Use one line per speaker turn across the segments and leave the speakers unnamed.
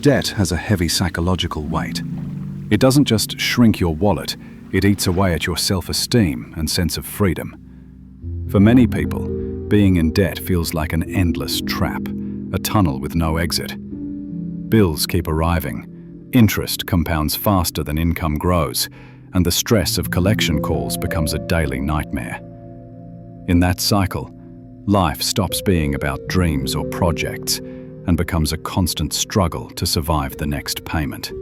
Debt has a heavy psychological weight. It doesn't just shrink your wallet, it eats away at your self-esteem and sense of freedom. For many people, being in debt feels like an endless trap, a tunnel with no exit. Bills keep arriving, interest compounds faster than income grows, and the stress of collection calls becomes a daily nightmare. In that cycle, life stops being about dreams or projects and becomes a constant struggle to survive the next payment.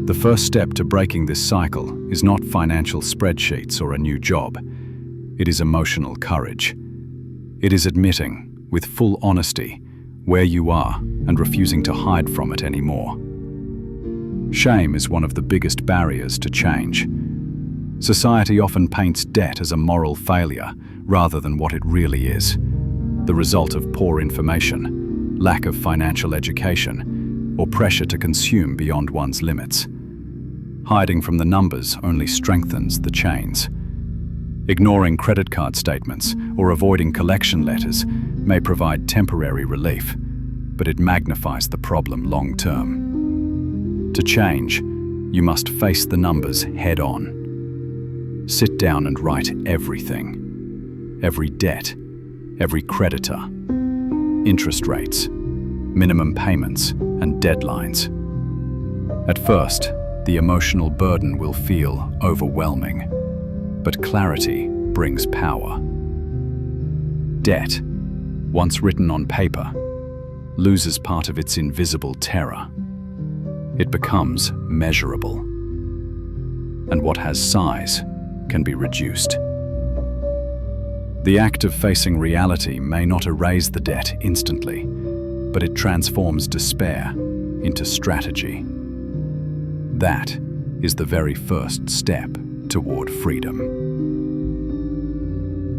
The first step to breaking this cycle is not financial spreadsheets or a new job. It is emotional courage. It is admitting, with full honesty, where you are and refusing to hide from it anymore. Shame is one of the biggest barriers to change. Society often paints debt as a moral failure rather than what it really is, the result of poor information, lack of financial education, or pressure to consume beyond one's limits. Hiding from the numbers only strengthens the chains. Ignoring credit card statements or avoiding collection letters may provide temporary relief, but it magnifies the problem long term. To change, you must face the numbers head on. Sit down and write everything. Every debt, every creditor, interest rates, minimum payments, and deadlines. At first, the emotional burden will feel overwhelming, but clarity brings power. Debt, once written on paper, loses part of its invisible terror. It becomes measurable, and what has size can be reduced. The act of facing reality may not erase the debt instantly, but it transforms despair into strategy. That is the very first step toward freedom.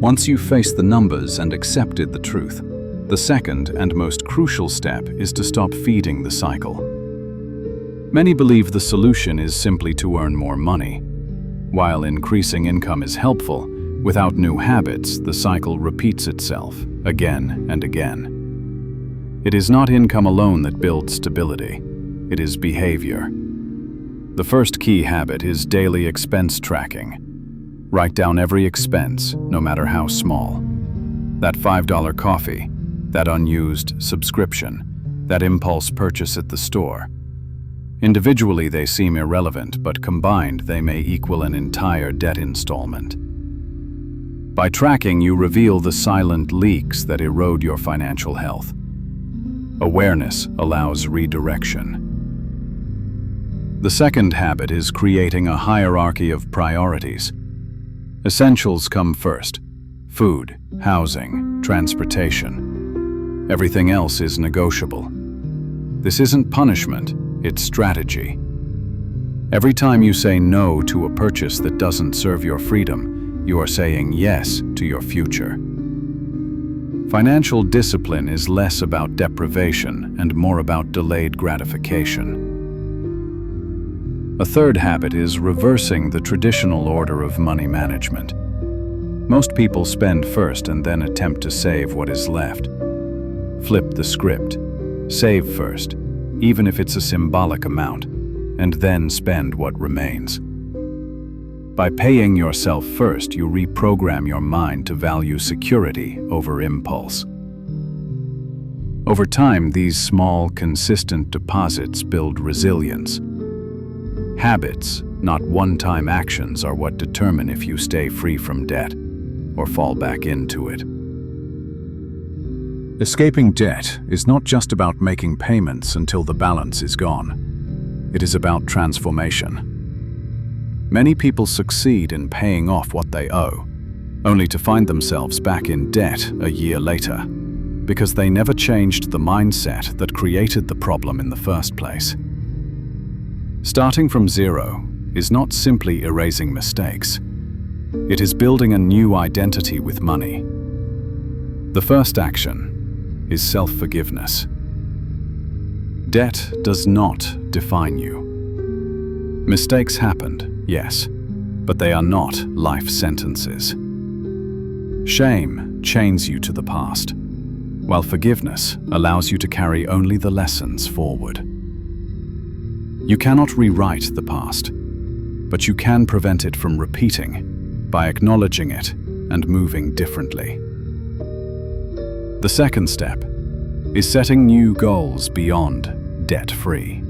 Once you've faced the numbers and accepted the truth, the second and most crucial step is to stop feeding the cycle. Many believe the solution is simply to earn more money. While increasing income is helpful, without new habits, the cycle repeats itself again and again. It is not income alone that builds stability. It is behavior. The first key habit is daily expense tracking. Write down every expense, no matter how small. That $5 coffee, that unused subscription, that impulse purchase at the store. Individually, they seem irrelevant, but combined, they may equal an entire debt installment. By tracking, you reveal the silent leaks that erode your financial health. Awareness allows redirection. The second habit is creating a hierarchy of priorities. Essentials come first: food, housing, transportation. Everything else is negotiable. This isn't punishment, it's strategy. Every time you say no to a purchase that doesn't serve your freedom, you are saying yes to your future. Financial discipline is less about deprivation and more about delayed gratification. A third habit is reversing the traditional order of money management. Most people spend first and then attempt to save what is left. Flip the script. Save first, even if it's a symbolic amount, and then spend what remains. By paying yourself first, you reprogram your mind to value security over impulse. Over time, these small, consistent deposits build resilience. Habits, not one-time actions, are what determine if you stay free from debt or fall back into it. Escaping debt is not just about making payments until the balance is gone. It is about transformation. Many people succeed in paying off what they owe, only to find themselves back in debt a year later, because they never changed the mindset that created the problem in the first place. Starting from zero is not simply erasing mistakes. It is building a new identity with money. The first action is self-forgiveness. Debt does not define you. Mistakes happened, yes, but they are not life sentences. Shame chains you to the past. while forgiveness allows you to carry only the lessons forward. You cannot rewrite the past, but you can prevent it from repeating by acknowledging it and moving differently. The second step is setting new goals beyond debt-free.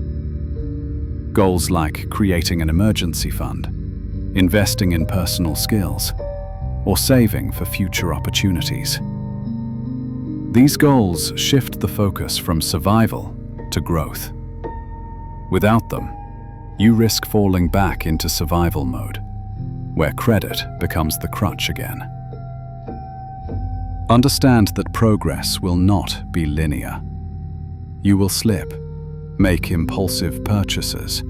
Goals like creating an emergency fund, investing in personal skills, or saving for future opportunities. These goals shift the focus from survival to growth. Without them, you risk falling back into survival mode, where credit becomes the crutch again. Understand that progress will not be linear. You will slip, make impulsive purchases,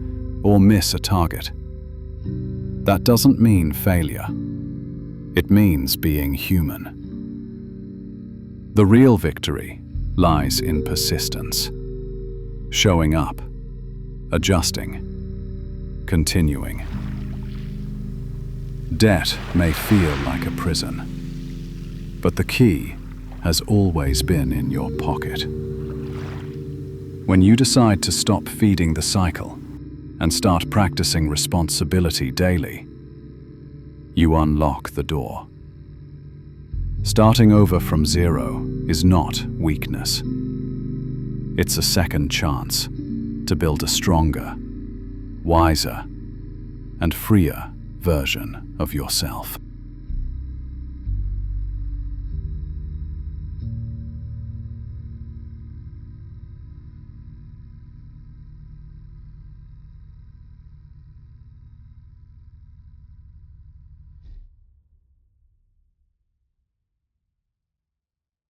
or miss a target. That doesn't mean failure. It means being human. The real victory lies in persistence, showing up, adjusting, continuing. Debt may feel like a prison, but the key has always been in your pocket. When you decide to stop feeding the cycle and start practicing responsibility daily, you unlock the door. Starting over from zero is not weakness. It's a second chance to build a stronger, wiser, and freer version of yourself.